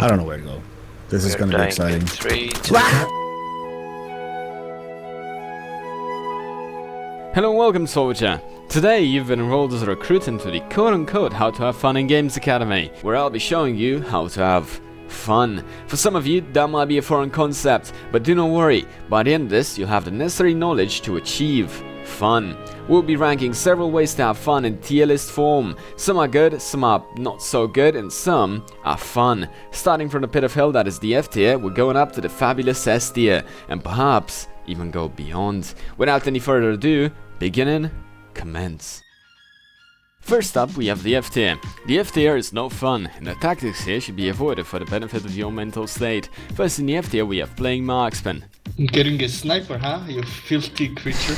I don't know where to go. This is gonna be exciting. 3, 2. Hello and welcome, soldier. Today you've been enrolled as a recruit into the quote-unquote How to Have Fun in Games Academy, where I'll be showing you how to have fun. For some of you that might be a foreign concept, but do not worry, by the end of this you'll have the necessary knowledge to achieve fun. We'll be ranking several ways to have fun in tier list form. Some are good, some are not so good, and some are fun. Starting from the pit of hell that is the F tier, we're going up to the fabulous S tier, and perhaps even go beyond. Without any further ado, beginning, commence. First up, we have the F tier. The F tier is no fun, and the tactics here should be avoided for the benefit of your mental state. First in the F tier, we have playing marksman. Getting a sniper, huh? You filthy creature.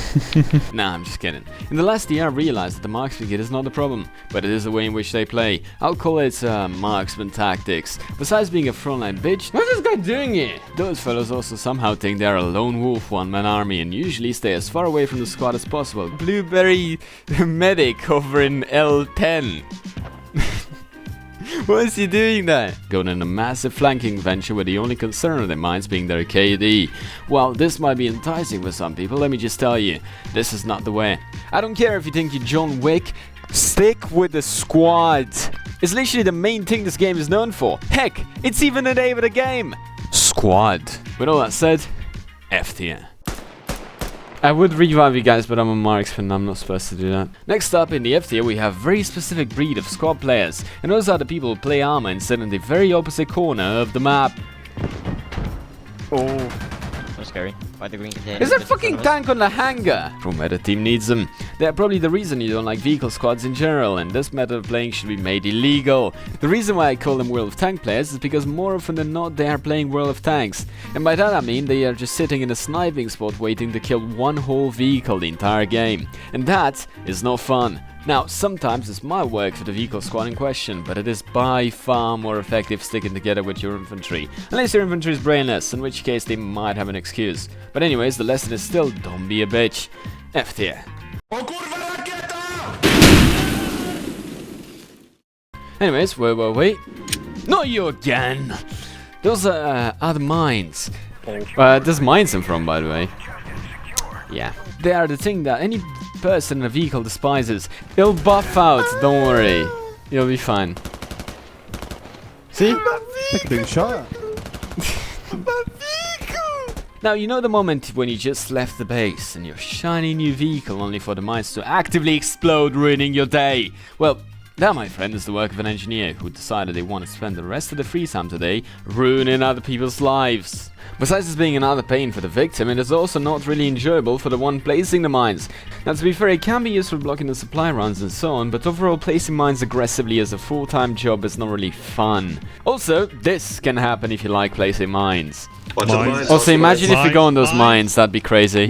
Nah, I'm just kidding. In the last year I realized that the marksman kit is not a problem, but it is the way in which they play. I'll call it marksman tactics. Besides being a frontline bitch, what's this guy doing here? Those fellows also somehow think they're a lone wolf one-man army and usually stay as far away from the squad as possible. Blueberry medic over in L10. What is he doing there? Going on a massive flanking venture where the only concern of their minds being their KD. While this might be enticing for some people, let me just tell you, this is not the way. I don't care if you think you're John Wick, stick with the squad. It's literally the main thing this game is known for. Heck, it's even the name of the game. Squad. With all that said, F tier. I would revive you guys, but I'm a marksman, I'm not supposed to do that. Next up in the F tier we have a very specific breed of squad players, and those are the people who play armor and sit in the very opposite corner of the map. Oh, so scary. By the green container. There's a fucking tank on the hangar! From where the team needs them. They're probably the reason you don't like vehicle squads in general, and this method of playing should be made illegal. The reason why I call them World of Tank players is because more often than not they are playing World of Tanks. And by that I mean they are just sitting in a sniping spot waiting to kill one whole vehicle the entire game. And that is not fun. Now, sometimes this might work for the vehicle squad in question, but it is by far more effective sticking together with your infantry. Unless your infantry is brainless, in which case they might have an excuse. But anyways, the lesson is still, don't be a bitch. F tier. Anyways, wait. Not you again! Those are the mines. There's mines in front, by the way. Yeah. They are the thing that any person in a vehicle despises. They'll buff out, don't worry. You'll be fine. See? Take a big shot. Now, you know the moment when you just left the base and your shiny new vehicle only for the mines to actively explode, ruining your day? Well, that, my friend, is the work of an engineer who decided they want to spend the rest of the free time today ruining other people's lives. Besides this being another pain for the victim, it is also not really enjoyable for the one placing the mines. Now, to be fair, it can be used for blocking the supply runs and so on, but overall placing mines aggressively as a full-time job is not really fun. Also, this can happen if you like placing mines. Also, imagine if you go on those mines, that'd be crazy.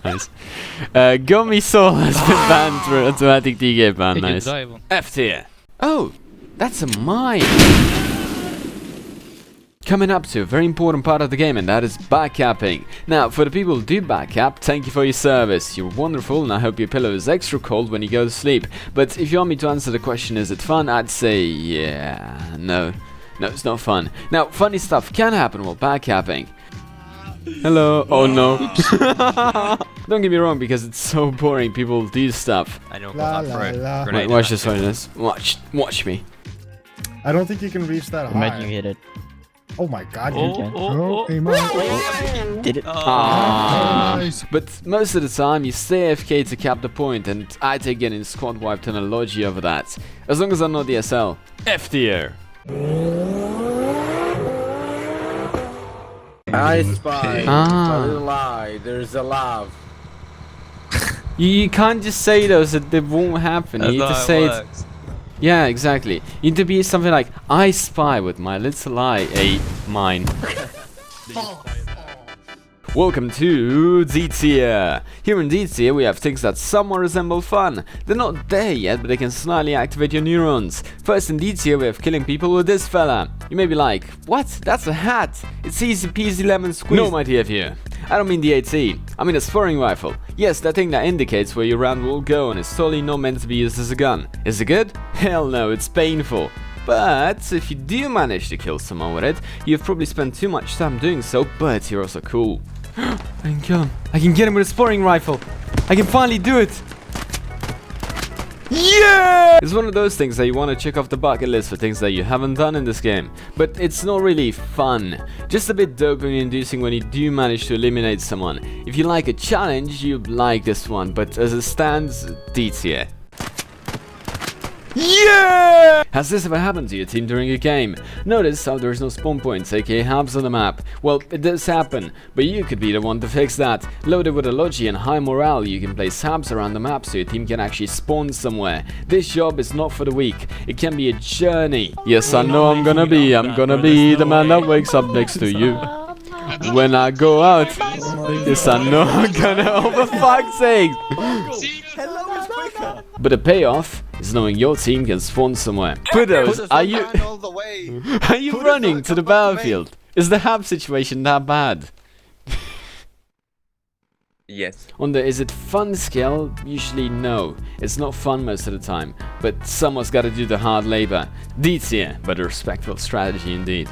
Nice. Gummy Soul has been banned through automatic DK ban, nice. F tier. Oh, that's a mine. Coming up to a very important part of the game, and that is backcapping. Now, for the people who do backcap, thank you for your service. You're wonderful, and I hope your pillow is extra cold when you go to sleep. But if you want me to answer the question, is it fun? I'd say, yeah, no. No, it's not fun. Now, funny stuff can happen while backcapping. Hello. Oh no. Don't get me wrong, because it's so boring. People do stuff. I know. Wait, watch this. Watch me. I don't think you can reach that high. Imagine you hit it. Oh my god, Did it? Nice. But most of the time you stay AFK to cap the point, and I take getting squad wiped analogy over that. As long as I'm not DSL. F tier. I spy. I lie. There's a love. You can't just say those, they won't happen. You need to say it. Yeah, exactly. You need to be something like, I spy with my little eye a mine. Welcome to D tier. Here in D tier we have things that somewhat resemble fun. They're not there yet, but they can slightly activate your neurons. First in D tier we have killing people with this fella. You may be like, what? That's a hat. It's easy peasy lemon squeeze. No, my dear viewer. I don't mean the AT, I mean a sparring rifle. Yes, that thing that indicates where your round will go and is totally not meant to be used as a gun. Is it good? Hell no, it's painful. But if you do manage to kill someone with it, you've probably spent too much time doing so, but you're also cool. I can kill him. I can get him with a sporting rifle. I can finally do it. Yeah! It's one of those things that you want to check off the bucket list for things that you haven't done in this game. But it's not really fun. Just a bit dopamine inducing when you do manage to eliminate someone. If you like a challenge, you like this one, but as it stands, D tier. Yeah! Has this ever happened to your team during a game? Notice how there's no spawn points, aka hubs on the map. Well, it does happen, but you could be the one to fix that. Loaded with a logi and high morale, you can place hubs around the map so your team can actually spawn somewhere. This job is not for the weak, it can be a journey. Yes, I know I'm gonna be the man that wakes up next to you. When I go out, yes, I know I'm gonna, oh for fuck's sake! But the payoff is knowing your team can spawn somewhere. Kiddos, are you running to the battlefield? Is the hub situation that bad? Yes. On the is it fun scale, usually no. It's not fun most of the time, but someone's gotta do the hard labor. D tier, but a respectful strategy indeed.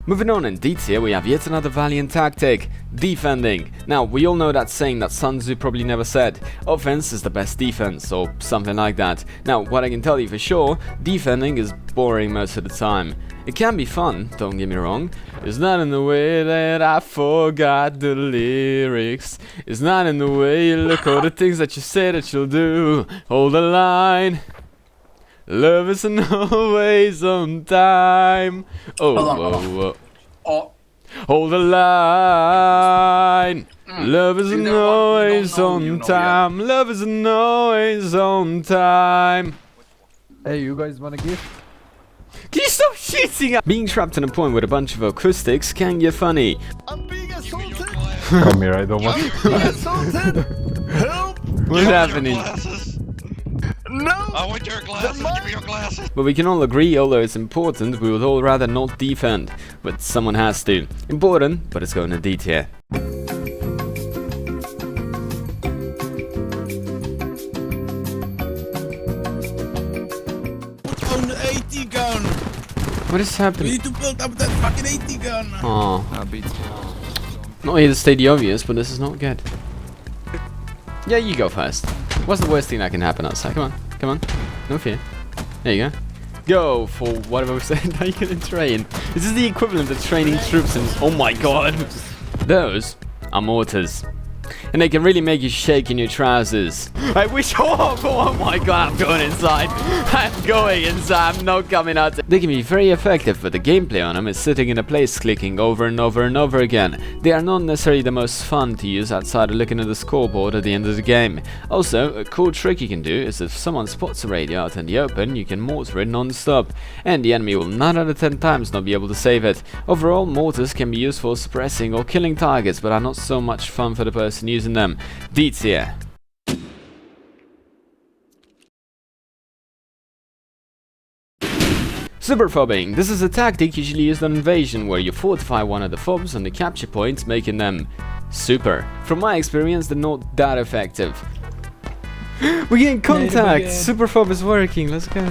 Moving on, in D tier we have yet another valiant tactic, defending. Now, we all know that saying that Sun Tzu probably never said, offense is the best defense, or something like that. Now, what I can tell you for sure, defending is boring most of the time. It can be fun, don't get me wrong. It's not in the way that I forgot the lyrics. It's not in the way you look or the things that you say that you'll do. Hold the line. Love isn't always on time. Oh. Hold the line. Love isn't always on time. Love isn't always on time. Hey, you guys wanna gift? Can you stop shooting at? Being trapped in a point with a bunch of acoustics can get funny. I'm being assaulted! Come here, I don't want. I'm being assaulted! Help! What's happening? No! I want your glasses, give me your glasses! But we can all agree, although it's important, we would all rather not defend. But someone has to. Important, but it's going to D tier. On the AT gun! What is We happening? need to build up that fucking AT gun! Oh. Not here to state the obvious, but this is not good. Yeah, you go first. What's the worst thing that can happen outside? Come on. No fear. There you go. Go for whatever we said. Now you can train. This is the equivalent of training troops and oh my god. Those are mortars. And they can really make you shake in your trousers. I wish. Oh my god, I'm going inside. I'm going inside. I'm not coming out. They can be very effective, but the gameplay on them is sitting in a place clicking over and over and over again. They are not necessarily the most fun to use outside of looking at the scoreboard at the end of the game. Also, a cool trick you can do is if someone spots a radio out in the open, you can mortar it non-stop. And the enemy will 9 out of 10 times not be able to save it. Overall, mortars can be used for suppressing or killing targets, but are not so much fun for the person using them. D tier. Superphobbing. This is a tactic usually used on invasion where you fortify one of the phobs on the capture points, making them super. From my experience, they're not that effective. We're getting contact! Superphob is working, let's go.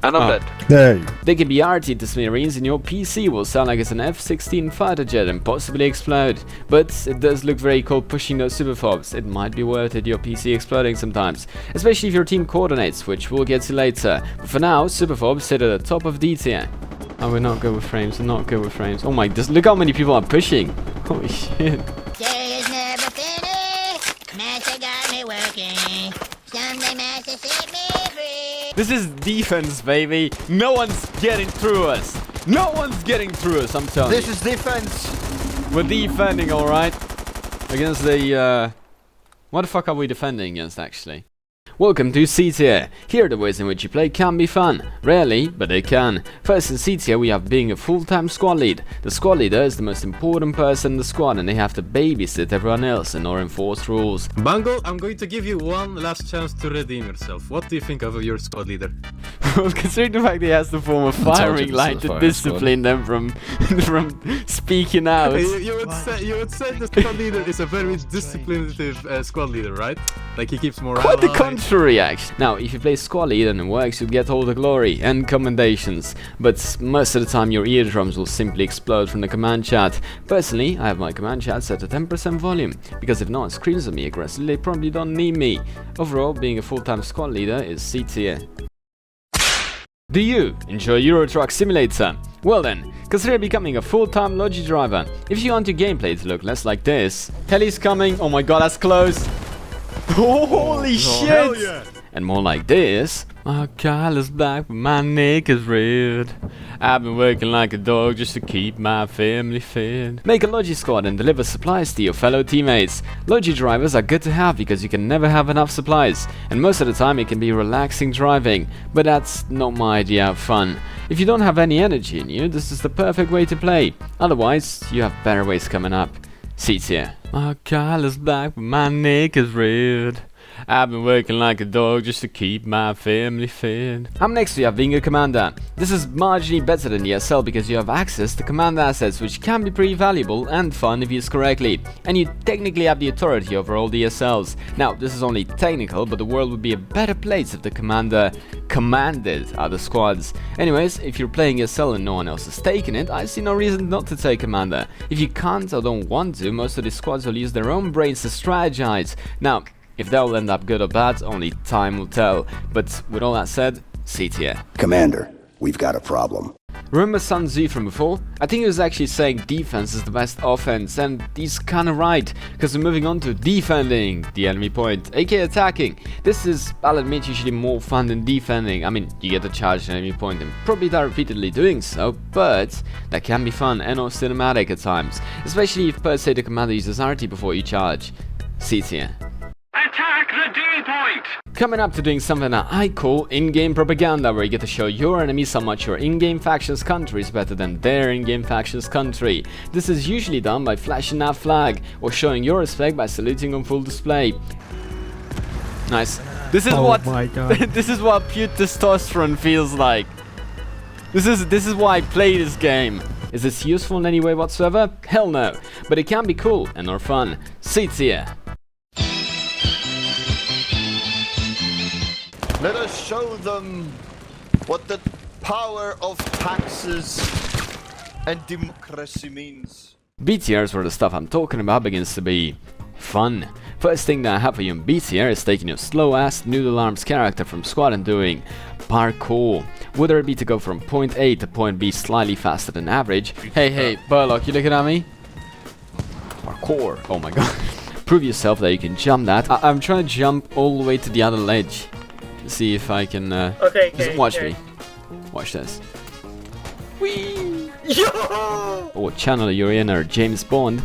I know that. Hey. They can be RT to smithereens and your PC will sound like it's an F-16 fighter jet and possibly explode. But it does look very cool pushing those superphobs. It might be worth it, your PC exploding sometimes. Especially if your team coordinates, which we'll get to later. But for now, superphobs sit at the top of D tier. Oh, we're not good with frames, we're not good with frames. Oh my, just look how many people are pushing. Holy shit. Day is never finished. Master got me working. Someday Master set me free. This is defense, baby. No one's getting through us. No one's getting through us, I'm telling you. This is defense! We're defending, alright. Against the, what the fuck are we defending against, actually? Welcome to C tier. Here the ways in which you play can be fun. Rarely, but they can. First in C tier we have being a full-time squad lead. The squad leader is the most important person in the squad and they have to babysit everyone else and or enforce rules. Bango, I'm going to give you one last chance to redeem yourself. What do you think of your squad leader? Well, considering the fact that he has the form of firing line to discipline them from speaking out. You would say the squad leader is a very disciplinative squad leader, right? Like he keeps morale Quite the high. contrary, actually. Now, if you play squad leader and it works, you'll get all the glory and commendations. But most of the time, your eardrums will simply explode from the command chat. Personally, I have my command chat set to 10% volume, because if no one screams at me aggressively, they probably don't need me. Overall, being a full-time squad leader is C tier. Do you enjoy Euro Truck Simulator? Well then, consider becoming a full-time Logi driver. If you want your gameplay to look less like this. Heli's coming, oh my god, that's close. Holy shit! Hell yeah. And more like this. My collar's black, but my neck is red. I've been working like a dog just to keep my family fed. Make a Logi squad and deliver supplies to your fellow teammates. Logi drivers are good to have because you can never have enough supplies, and most of the time it can be relaxing driving, but that's not my idea of fun. If you don't have any energy in you, this is the perfect way to play. Otherwise, you have better ways coming up. C tier. My collar's black, but my neck is red. I've been working like a dog just to keep my family fed. Up next we have being a commander. This is marginally better than ESL because you have access to command assets, which can be pretty valuable and fun if used correctly. And you technically have the authority over all the ESLs. Now, this is only technical, but the world would be a better place if the commander commanded other squads. Anyways, if you're playing ESL and no one else is taking it, I see no reason not to take commander. If you can't or don't want to, most of the squads will use their own brains to strategize. Now, if that will end up good or bad, only time will tell. But with all that said, C tier. Commander, we've got a problem. Remember Sun Tzu from before? I think he was actually saying defense is the best offense, and he's kinda right, because we're moving on to defending the enemy point, aka attacking. This is, I'll admit, usually more fun than defending. I mean, you get to charge an enemy point and probably die repeatedly doing so, but that can be fun and or cinematic at times, especially if per se the commander uses arty before you charge. C tier. Attack the D point! Coming up to doing something that I call in-game propaganda, where you get to show your enemies how much your in-game faction's country is better than their in-game faction's country. This is usually done by flashing that flag, or showing your respect by saluting on full display. Nice. This is this is what pure testosterone feels like. This is why I play this game. Is this useful in any way whatsoever? Hell no. But it can be cool and or fun. C tier. Let us show them what the power of taxes and democracy means. B tiers, where the stuff I'm talking about begins to be fun. First thing that I have for you in B tier is taking your slow ass noodle arms character from squad and doing parkour. Whether it be to go from point A to point B slightly faster than average. Hey, Burlock, you looking at me? Parkour. Oh my god. Prove yourself that you can jump that. I'm trying to jump all the way to the other ledge. See if I can just watch me. Watch this. Whee! Yo! Oh, channel you're in or James Bond.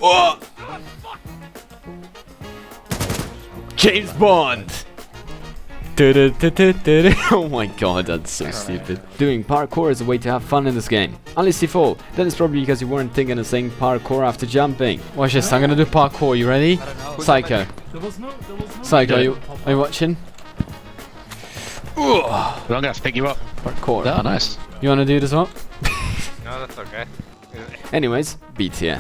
Oh! James Bond! Oh my god, that's so stupid. Doing parkour is a way to have fun in this game. Unless you fall, then it's probably because you weren't thinking of saying parkour after jumping. Watch this, I'm gonna do parkour, you ready? Psycho. Psycho, are you watching? I'm gonna have to pick you up. Parkour. Oh, nice. You wanna do this one? No, that's okay. Anyways, B tier.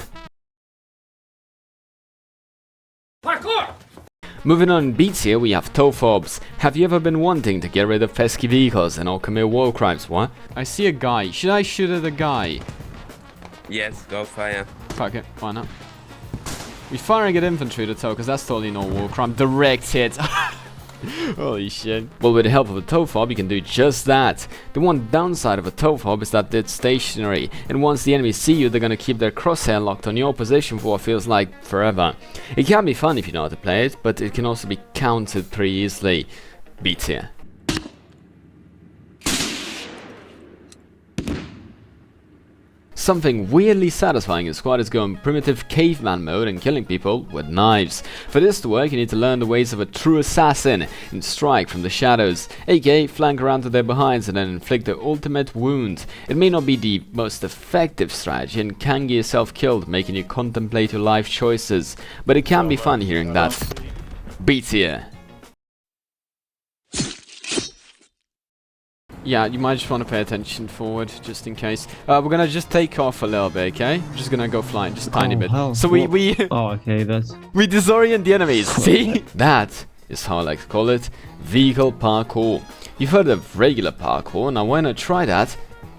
Parkour! Moving on in B tier, we have Tophobs. Have you ever been wanting to get rid of pesky vehicles and all commit war crimes, what? I see a guy. Should I shoot at the guy? Yes, go fire. Fuck it, why not? We firing at infantry to tow, because that's totally no war crime. Direct hit. Holy shit. Well, with the help of a Tophob, you can do just that. The one downside of a Tophob is that it's stationary, and once the enemies see you, they're gonna keep their crosshair locked on your position for what feels like forever. It can be fun if you know how to play it, but it can also be countered pretty easily. B tier. Something weirdly satisfying in Squad is going primitive caveman mode and killing people with knives. For this to work, you need to learn the ways of a true assassin and strike from the shadows, aka flank around to their behinds and then inflict the ultimate wound. It may not be the most effective strategy and can get yourself killed, making you contemplate your life choices, but it can be fun hearing that. Beats here. Yeah, you might just want to pay attention forward, just in case. We're gonna just take off a little bit, okay? We're just gonna go flying, just a tiny bit. So we Oh, okay, that's... we disorient the enemies, see? That is how I like to call it, vehicle parkour. You've heard of regular parkour, now why not try that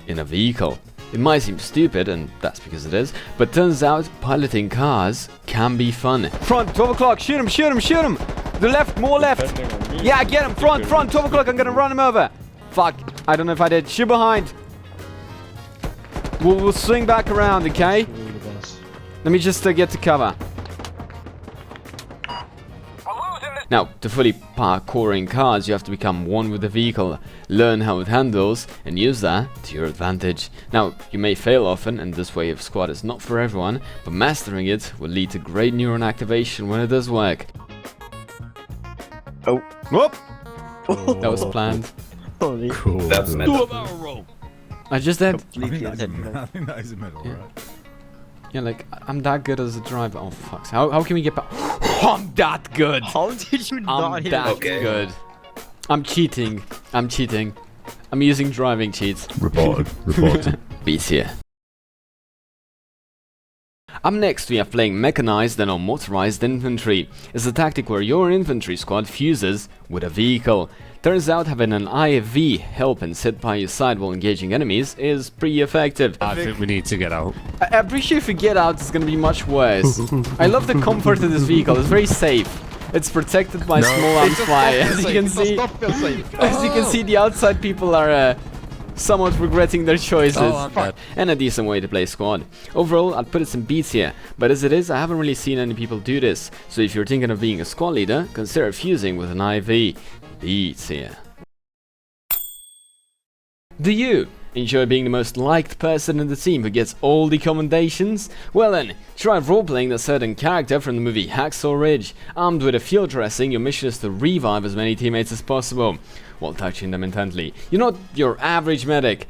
in a vehicle? It might seem stupid, and that's because it is, but turns out piloting cars can be fun. Front, 12 o'clock, shoot him, shoot him, shoot him! The left, more left! Yeah, get him, front, 12 o'clock, I'm gonna run him over! Fuck, I don't know if I did. Shoot behind. We'll swing back around, okay? Let me just get to cover. Now, to fully parkouring cars, you have to become one with the vehicle, learn how it handles, and use that to your advantage. Now, you may fail often, and this way of Squad is not for everyone, but mastering it will lead to great neuron activation when it does work. Oh. Whoop! That was planned. Cool. That's I just did. I think that is a medal, right? Yeah, like, I'm that good as a driver. Oh, fuck. How can we get back? I'm that good! How did you I'm not hit that me? good. I'm cheating. I'm cheating. I'm using driving cheats. Reported. Reported. Beats here. Up next, we have playing mechanized and unmotorized infantry. It's a tactic where your infantry squad fuses with a vehicle. Turns out having an IFV help and sit by your side while engaging enemies is pretty effective. I think we need to get out. I appreciate if we get out, it's gonna be much worse. I love the comfort of this vehicle, it's very safe. It's protected by small arms fly. As you can see, the outside people are somewhat regretting their choices. And a decent way to play Squad. Overall, I'd put it some beats here, but as it is, I haven't really seen any people do this. So if you're thinking of being a squad leader, consider fusing with an IV. Beats here. Do you enjoy being the most liked person in the team who gets all the commendations? Well then, try roleplaying a certain character from the movie Hacksaw Ridge. Armed with a field dressing, your mission is to revive as many teammates as possible, while touching them intently. You're not your average medic.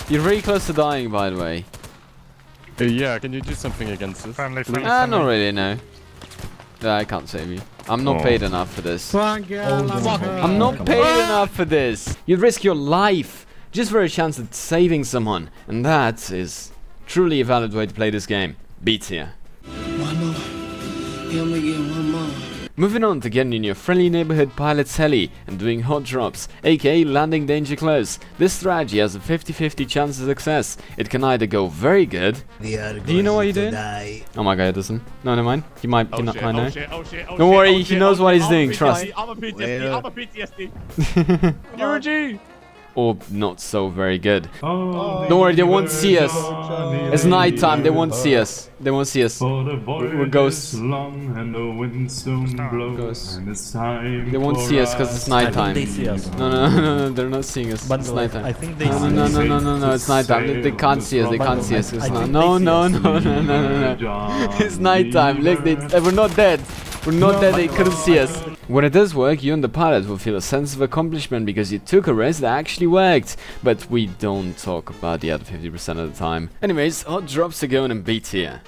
You're very close to dying, by the way. Yeah, can you do something against this? Friendly. Not really, no. I can't save you. I'm not paid enough for this. I'm not paid enough for this. You'd risk your life just for a chance at saving someone, and that is truly a valid way to play this game. Beats here. Moving on to getting in your friendly neighborhood pilot's heli and doing hot drops, aka landing danger close. This strategy has a 50-50 chance of success. It can either go very good. Do you know what you're doing? Oh my god, it doesn't. No, never mind. He might not know. Don't worry, he knows what he's doing, trust. I'm a PTSD. You're a G. Or not so very good. Don't worry, they won't see us. It's night time, they won't see us. They won't see us. We're ghosts. Ghosts. They won't see us because it's night time. They see us. No, they're not seeing us. It's night time. I think they see No, it's night time. They can't see us. They can't see us. It's not. No. It's night time. Look, we're not dead. We're not dead. They couldn't see us. When it does work, you and the pilot will feel a sense of accomplishment because you took a risk that actually worked. But we don't talk about the other 50% of the time. Anyways, hot drops are going and beats here.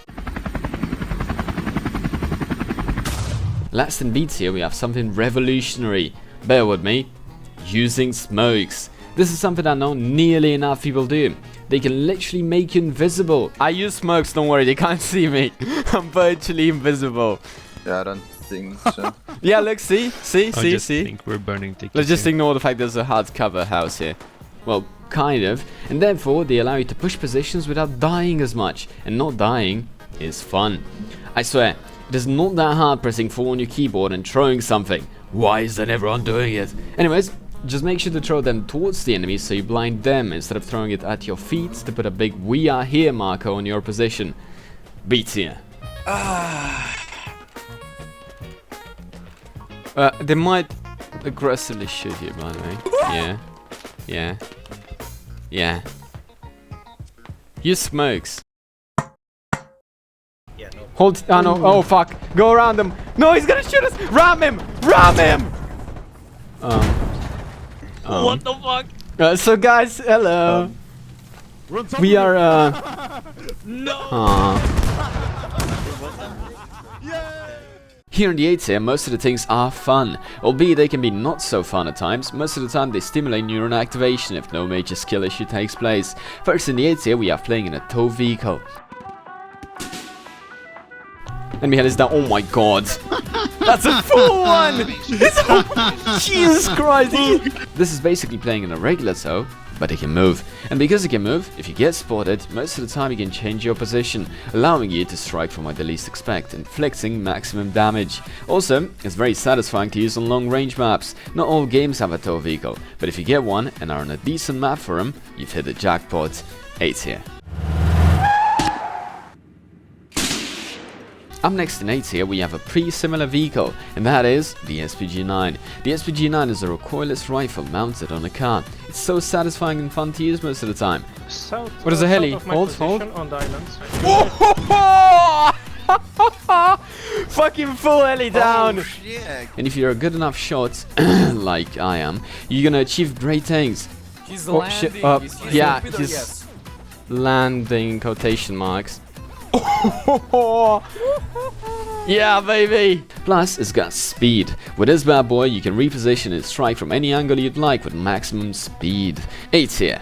Last in beats here, we have something revolutionary. Bear with me. Using smokes. This is something I know nearly enough people do. They can literally make you invisible. I use smokes, don't worry, they can't see me. I'm virtually invisible. Yeah, I don't think so. Yeah, look, see? I think we're burning tickets. Let's just ignore the fact there's a hardcover house here. Well, kind of. And therefore, they allow you to push positions without dying as much. And not dying is fun. I swear, it is not that hard pressing 4 on your keyboard and throwing something. Why isn't everyone doing it? Anyways, just make sure to throw them towards the enemies so you blind them instead of throwing it at your feet to put a big "We are here" marker on your position. Beats here. They might aggressively shoot you, by the way. Yeah. Use smokes. Hold. Oh no. Oh fuck. Go around him. No, he's gonna shoot us. Ram him. Ram him. What the fuck? So guys, hello. We are. No. Here in the 8 tier, most of the things are fun, albeit they can be not so fun at times. Most of the time they stimulate neuron activation if no major skill issue takes place. First in the 8 tier we are playing in a tow vehicle. Let me head this down. Oh my god. That's a full one! Jesus Christ! This is basically playing in a regular tow, but it can move. And because it can move, if you get spotted, most of the time you can change your position, allowing you to strike from where they least expect, inflicting maximum damage. Also, it's very satisfying to use on long range maps. Not all games have a tow vehicle, but if you get one and are on a decent map for them, you've hit the jackpot. 8 tier. Up next in 8 tier we have a pretty similar vehicle, and that is the SPG-9. The SPG-9 is a recoilless rifle mounted on a car. It's so satisfying and fun to use most of the time. What is a heli? Hold. On the islands. Fucking full heli down! Oh, shit. And if you're a good enough shot, like I am, you're gonna achieve great things. He's landing. Yeah, he's landing quotation marks. Yeah, baby! Plus, it's got speed. With this bad boy, you can reposition and strike from any angle you'd like with maximum speed. 8 tier.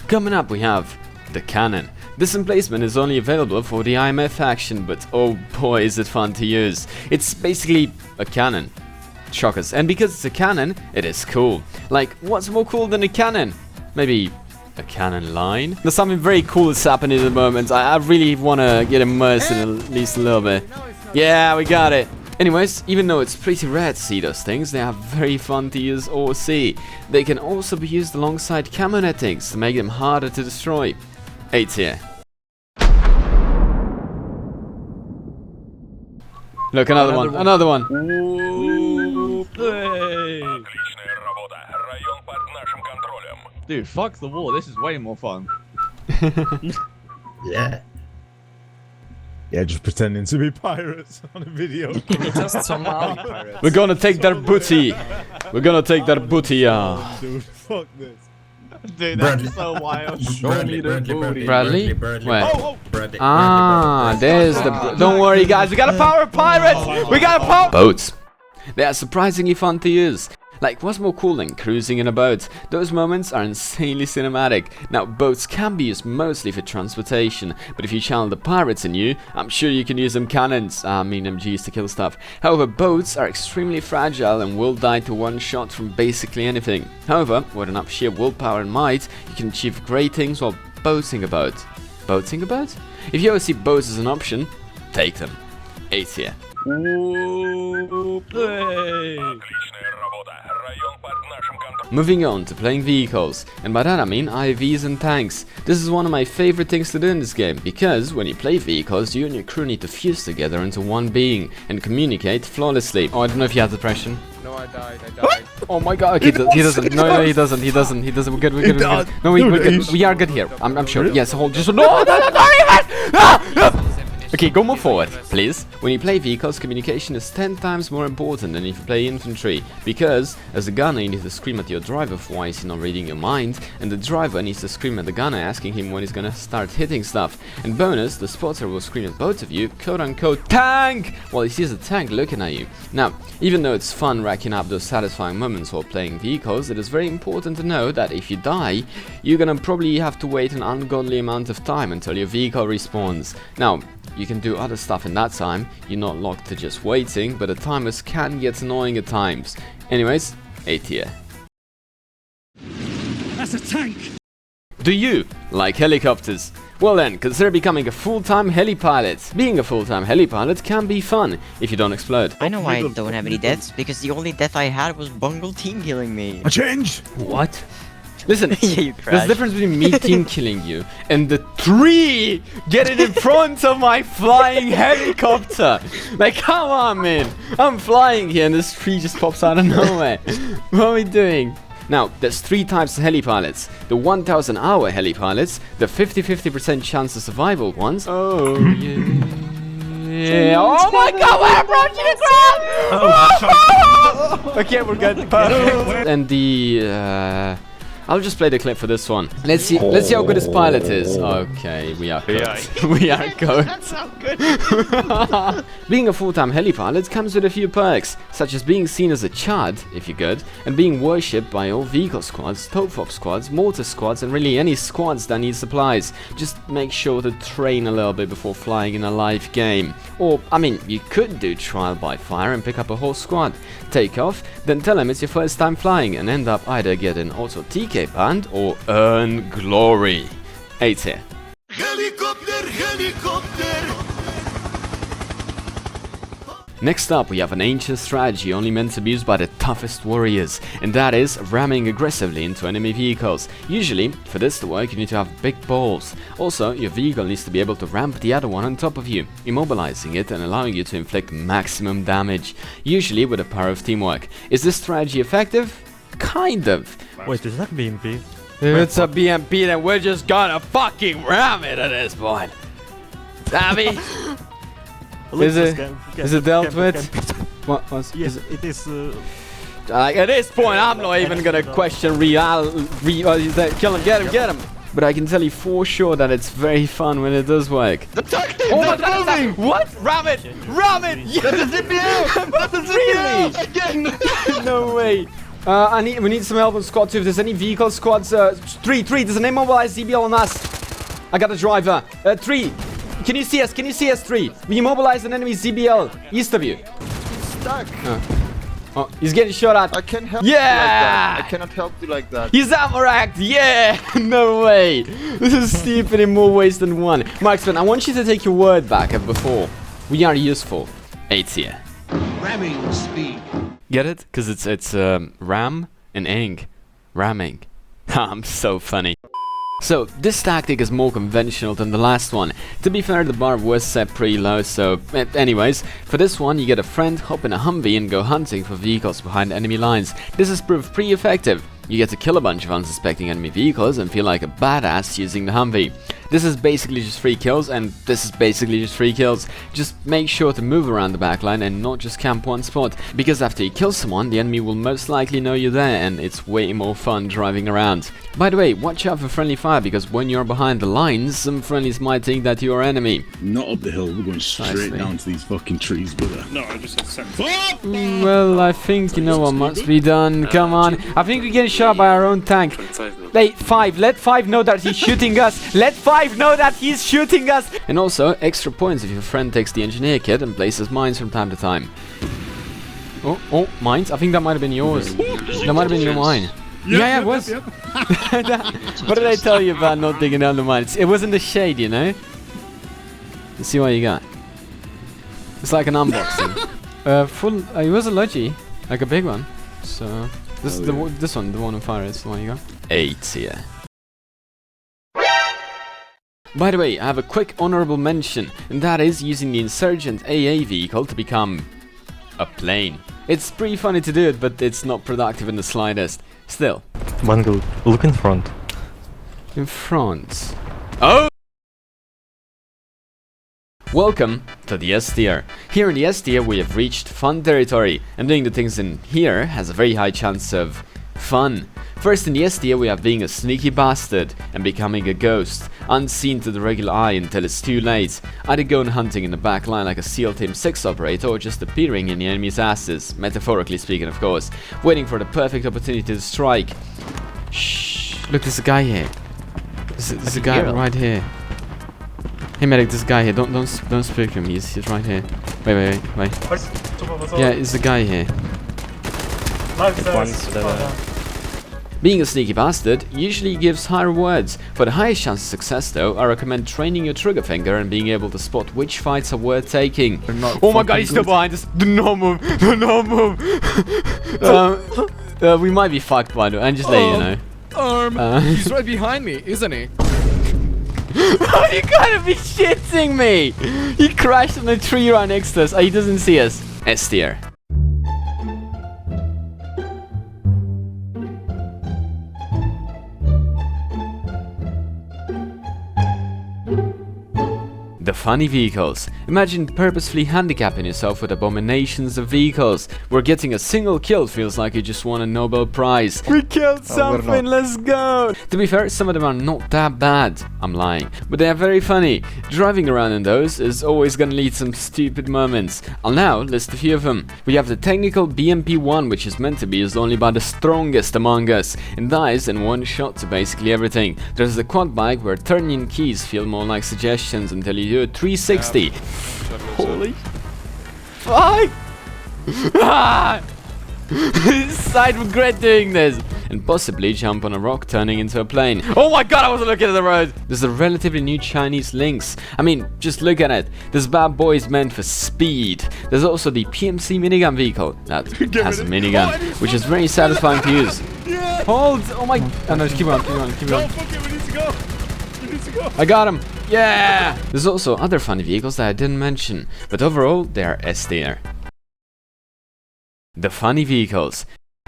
Coming up, we have the cannon. This emplacement is only available for the IMF faction, but oh boy, is it fun to use. It's basically a cannon. Shockers. And because it's a cannon, it is cool. Like, what's more cool than a cannon? Maybe a cannon line? There's something very cool that's happening at the moment. I really want to get immersed in at least a little bit. Yeah, we got it. Anyways, even though it's pretty rare to see those things, they are very fun to use or see. They can also be used alongside camo nettings to make them harder to destroy. 8 tier. Look, another one. Ooh, play. Dude, fuck the war. This is way more fun. Yeah. Yeah, just pretending to be pirates on a video. Just Somali pirates. We're gonna take their booty. We're gonna take their booty, yeah. Dude, fuck this. Dude, that's so wild. Show me the booty. Bradley? Where? Oh, There's the... Don't worry, guys. We got a power of pirates. We got a power... Boats. They are surprisingly fun to use. Like, what's more cool than cruising in a boat? Those moments are insanely cinematic. Now, boats can be used mostly for transportation, but if you channel the pirates in you, I'm sure you can use them cannons, MGs to kill stuff. However, boats are extremely fragile and will die to one shot from basically anything. However, with enough sheer willpower and might, you can achieve great things while boating a boat. Boating a boat? If you ever see boats as an option, take them. 8 tier. Ooh, play. Moving on to playing vehicles, and by that I mean IVs and tanks. This is one of my favorite things to do in this game, because when you play vehicles, you and your crew need to fuse together into one being and communicate flawlessly. Oh, I don't know if you have depression. No, I died. Oh my god, okay, he doesn't. No, he doesn't. We're good. We're good. No, we're good. We are good here. I'm sure. Yes, hold. Just no. Okay, go more forward, please. When you play vehicles, communication is 10 times more important than if you play infantry, because as a gunner you need to scream at your driver for why he's not reading your mind, and the driver needs to scream at the gunner asking him when he's gonna start hitting stuff. And bonus, the spotter will scream at both of you, quote unquote, tank, while he sees a tank looking at you. Now, even though it's fun racking up those satisfying moments while playing vehicles, it is very important to know that if you die, you're gonna probably have to wait an ungodly amount of time until your vehicle respawns. Now, you can do other stuff in that time, you're not locked to just waiting, but the timers can get annoying at times. Anyways, 8 tier. That's a tank! Do you like helicopters? Well then, consider becoming a full-time heli pilot. Being a full-time heli pilot can be fun if you don't explode. I know why I don't have any deaths, because the only death I had was Bungle team killing me. A change! What? Listen, Yeah, you there's crashed. a difference between me team killing you and the tree getting in front of my flying helicopter. Like, come on, man. I'm flying here and this tree just pops out of nowhere. What are we doing? Now, there's 3 types of heli-pilots. The 1000 hour heli-pilots, the 50-50% chance of survival ones. Oh, yeah. Oh my god, we're approaching the ground! Okay, we're good. And the, I'll just play the clip for this one. Let's see how good this pilot is. Okay, we are cooked. We are cooked. That's not good. Being a full-time heli pilot comes with a few perks, such as being seen as a chad, if you're good, and being worshipped by all vehicle squads, towfop squads, mortar squads, and really any squads that need supplies. Just make sure to train a little bit before flying in a live game. Or, I mean, you could do trial by fire and pick up a whole squad, take off, then tell them it's your first time flying, and end up either getting auto TK banned or earn glory. 8 here. Helicopter, helicopter! Next up, we have an ancient strategy only meant to be used by the toughest warriors, and that is ramming aggressively into enemy vehicles. Usually, for this to work, you need to have big balls. Also, your vehicle needs to be able to ramp the other one on top of you, immobilizing it and allowing you to inflict maximum damage, usually with the power of teamwork. Is this strategy effective? Kind of. Wait, is that BMP? If it's a BMP, then we're just gonna fucking ram it at this point. Damn Is it dealt with? What was? Yes, it is. At this point, I'm not even gonna question kill him, get him. But I can tell you for sure that it's very fun when it does work. Attack them! Oh my They're god! moving! What? Ram it! Yes! That's a ZPL! That's a ZPL! Again! No way. We need some help on squad 2. If there's any vehicle squads, 3, there's an immobilized ZBL on us. I got a driver. 3. Can you see us? 3. We immobilized an enemy ZBL east of you. Stuck. Oh, he's getting shot at. I can't help you like that. I cannot help you like that. He's ammo-racked. Yeah. No way. This is stupid in more ways than one. Marksman, I want you to take your word back of before. We are useful. 8 here. Ramming speed. Get it? Because it's ram and ing. Ramming. I'm so funny. So, this tactic is more conventional than the last one. To be fair, the bar was set pretty low, so anyways, for this one you get a friend, hop in a Humvee and go hunting for vehicles behind enemy lines. This has proved pretty effective. You get to kill a bunch of unsuspecting enemy vehicles and feel like a badass using the Humvee. This is basically just 3 kills, and this is basically just 3 kills. Just make sure to move around the backline and not just camp one spot, because after you kill someone, the enemy will most likely know you're there, and it's way more fun driving around. By the way, watch out for friendly fire, because when you're behind the lines, some friendlies might think that you're enemy. Not up the hill, we're going straight down to these fucking trees, brother. No, I just had 7. Well, I think you know what must be done. Come on. I think we're getting shot by our own tank. Hey, 5, let 5 know that he's shooting us. Let 5 know that he's shooting us. And also, extra points if your friend takes the engineer kit and places mines from time to time. Oh, mines? I think that might have been yours. That might have been your mine. Yeah, it was. Yep. What did I tell you about not digging down the mines? It was in the shade, you know? Let's see what you got. It's like an unboxing. It was a Logi, like a big one. So this one, the one on fire, is the one you got. 8 here. By the way, I have a quick honorable mention, and that is using the Insurgent AA vehicle to become a plane. It's pretty funny to do it, but it's not productive in the slightest. Still. Bungle, look in front. In front. Oh! Welcome to the S tier. Here in the S tier we have reached fun territory, and doing the things in here has a very high chance of fun. First in the S tier we have being a sneaky bastard and becoming a ghost, unseen to the regular eye until it's too late, either going hunting in the back line like a SEAL Team 6 operator or just appearing in the enemy's asses, metaphorically speaking of course, waiting for the perfect opportunity to strike. Shh, look, there's a guy here. There's a guy right here. Hey medic, this guy here, don't speak to him, he's right here. Wait. Yeah, there's a guy here. Being a sneaky bastard usually gives high rewards. For the highest chance of success though, I recommend training your trigger finger and being able to spot which fights are worth taking. Oh my god, he's still behind us! Do not move! Do not move! We might be fucked by the way, I'm just letting you know. He's right behind me, isn't he? Oh, you gotta be shitting me! He crashed on the tree right next to us. Oh, he doesn't see us. S tier. funny vehicles. Imagine purposefully handicapping yourself with abominations of vehicles, where getting a single kill feels like you just won a Nobel Prize. We killed something, let's go! To be fair, some of them are not that bad. I'm lying. But they are very funny. Driving around in those is always gonna lead some stupid moments. I'll now list a few of them. We have the technical BMP-1, which is meant to be used only by the strongest among us, and dies in one shot to basically everything. There's the quad bike, where turning keys feel more like suggestions until you do a 360. Holy fuck! I'd regret doing this. And possibly jump on a rock turning into a plane. Oh my god, I wasn't looking at the road! There's a relatively new Chinese Lynx. I mean, just look at it. This bad boy is meant for speed. There's also the PMC minigun vehicle that has a minigun, which is very satisfying to use. Hold! Oh my... Oh no, just keep on, keep on, keep on. We need to go. We need to go. I got him! Yeah! There's also other funny vehicles that I didn't mention, but overall, they are S tier. The funny vehicles.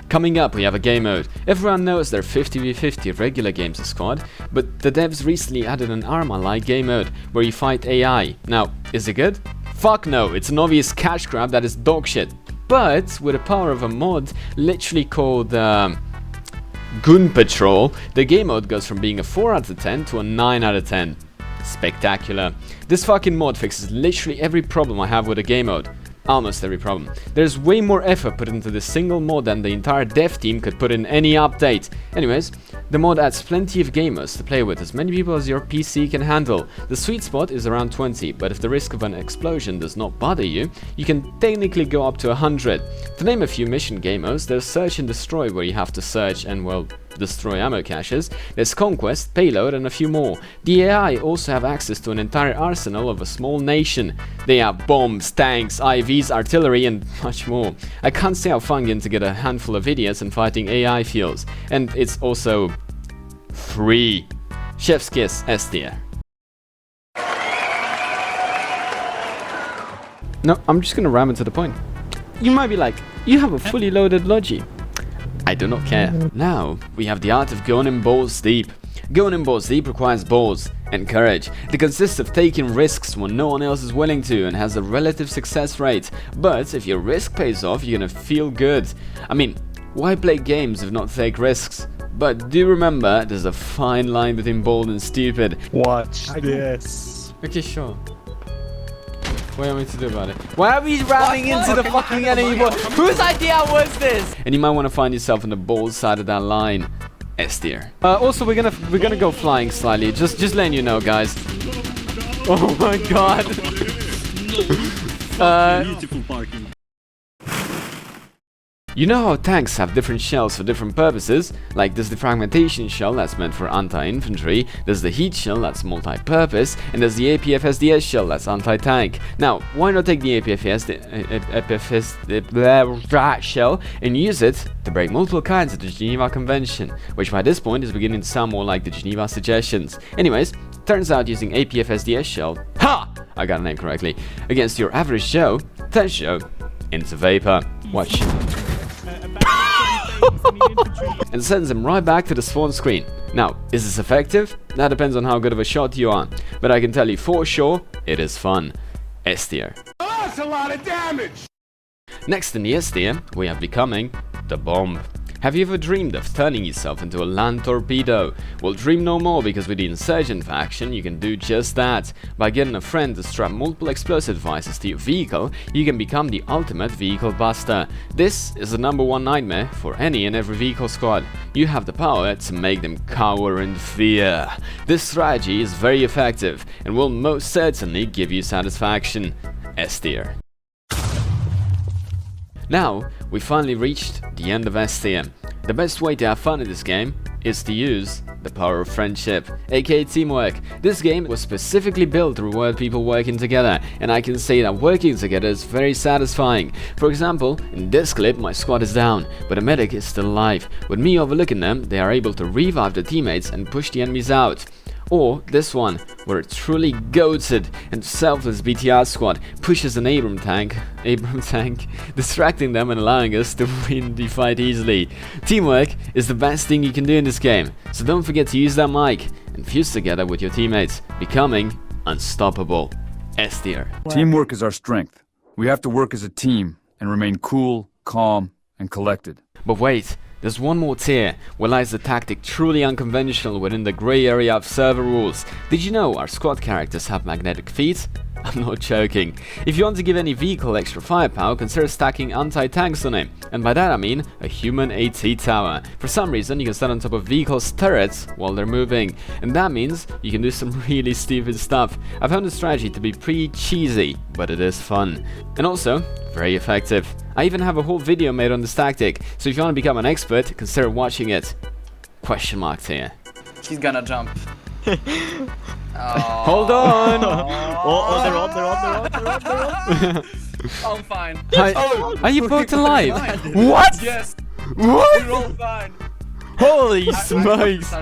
Coming up, we have a game mode. Everyone knows there are 50v50 regular games of squad, but the devs recently added an Arma-like game mode, where you fight AI. Now, is it good? Fuck no, it's an obvious cash grab that is dog shit. But, with the power of a mod, literally called Gun Patrol, the game mode goes from being a 4 out of 10 to a 9 out of 10. Spectacular. This fucking mod fixes literally every problem I have with a game mode. Almost every problem. There's way more effort put into this single mod than the entire dev team could put in any update. Anyways, the mod adds plenty of gamers to play with, as many people as your PC can handle. The sweet spot is around 20, but if the risk of an explosion does not bother you, you can technically go up to 100. To name a few mission gamers, there's Search and Destroy, where you have to search and, well, destroy ammo caches. There's Conquest, Payload, and a few more. The AI also have access to an entire arsenal of a small nation. They have bombs, tanks, IVs, artillery, and much more. I can't say how fun getting to get a handful of idiots and fighting AI feels. And it's also free. Chef's kiss, S tier. No, I'm just gonna ram it to the point. You might be like, you have a fully loaded Logi. I do not care. Now, we have the art of going in balls deep. Going in balls deep requires balls and courage. It consists of taking risks when no one else is willing to and has a relative success rate. But if your risk pays off, you're gonna feel good. I mean, why play games if not take risks? But do remember, there's a fine line between bold and stupid. Watch this. Okay, sure. What do you want me to do about it? Why are we ramming into the fucking enemy? Whose idea was this? And you might want to find yourself on the bold side of that line. S tier. Also, we're gonna go flying slightly. Just letting you know, guys. Oh my god. Beautiful parking. You know how tanks have different shells for different purposes? Like there's the fragmentation shell that's meant for anti-infantry, there's the heat shell that's multi-purpose, and there's the APFSDS shell that's anti-tank. Now, why not take the APFS shell and use it to break multiple kinds of the Geneva Convention, which by this point is beginning to sound more like the Geneva Suggestions. Anyways, turns out using APFSDS shell, ha! I got the name correctly, against your average Joe, turns Joe into vapor. Watch. And sends him right back to the spawn screen. Now, is this effective? That depends on how good of a shot you are, but I can tell you for sure, it is fun. S tier. Oh, that's a lot of damage! Next in the S tier, we have becoming the bomb. Have you ever dreamed of turning yourself into a land torpedo? Well, dream no more, because with the Insurgent faction, you can do just that. By getting a friend to strap multiple explosive devices to your vehicle, you can become the ultimate vehicle buster. This is the #1 nightmare for any and every vehicle squad. You have the power to make them cower in fear. This strategy is very effective and will most certainly give you satisfaction. S tier. Now, we finally reached the end of S tier. The best way to have fun in this game is to use the power of friendship, aka teamwork. This game was specifically built to reward people working together, and I can say that working together is very satisfying. For example, in this clip my squad is down, but a medic is still alive. With me overlooking them, they are able to revive their teammates and push the enemies out. Or this one, where a truly goated and selfless BTR squad pushes an Abram tank, distracting them and allowing us to win the fight easily. Teamwork is the best thing you can do in this game, so don't forget to use that mic and fuse together with your teammates, becoming unstoppable. S tier. Teamwork is our strength. We have to work as a team and remain cool, calm, and collected. But wait, there's one more tier, where lies the tactic truly unconventional within the grey area of server rules. Did you know our squad characters have magnetic feet? I'm not joking. If you want to give any vehicle extra firepower, consider stacking anti-tanks on it. And by that I mean a human AT tower. For some reason you can stand on top of vehicles' turrets while they're moving. And that means you can do some really stupid stuff. I've found the strategy to be pretty cheesy, but it is fun. And also, very effective. I even have a whole video made on this tactic, so if you want to become an expert, consider watching it. Question mark here. He's gonna jump. Hold on! They're on. I'm fine. Are you both alive? What? Yes. What? We're all fine. Holy smokes!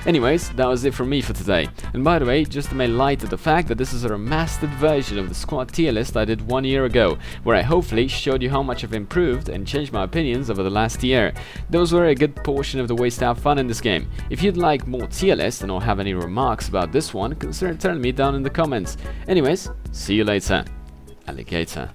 Anyways, that was it from me for today. And by the way, just to make light of the fact that this is a remastered version of the squad tier list I did 1 year ago, where I hopefully showed you how much I've improved and changed my opinions over the last year. Those were a good portion of the ways to have fun in this game. If you'd like more tier lists and or have any remarks about this one, consider telling me down in the comments. Anyways, see you later. Alligator.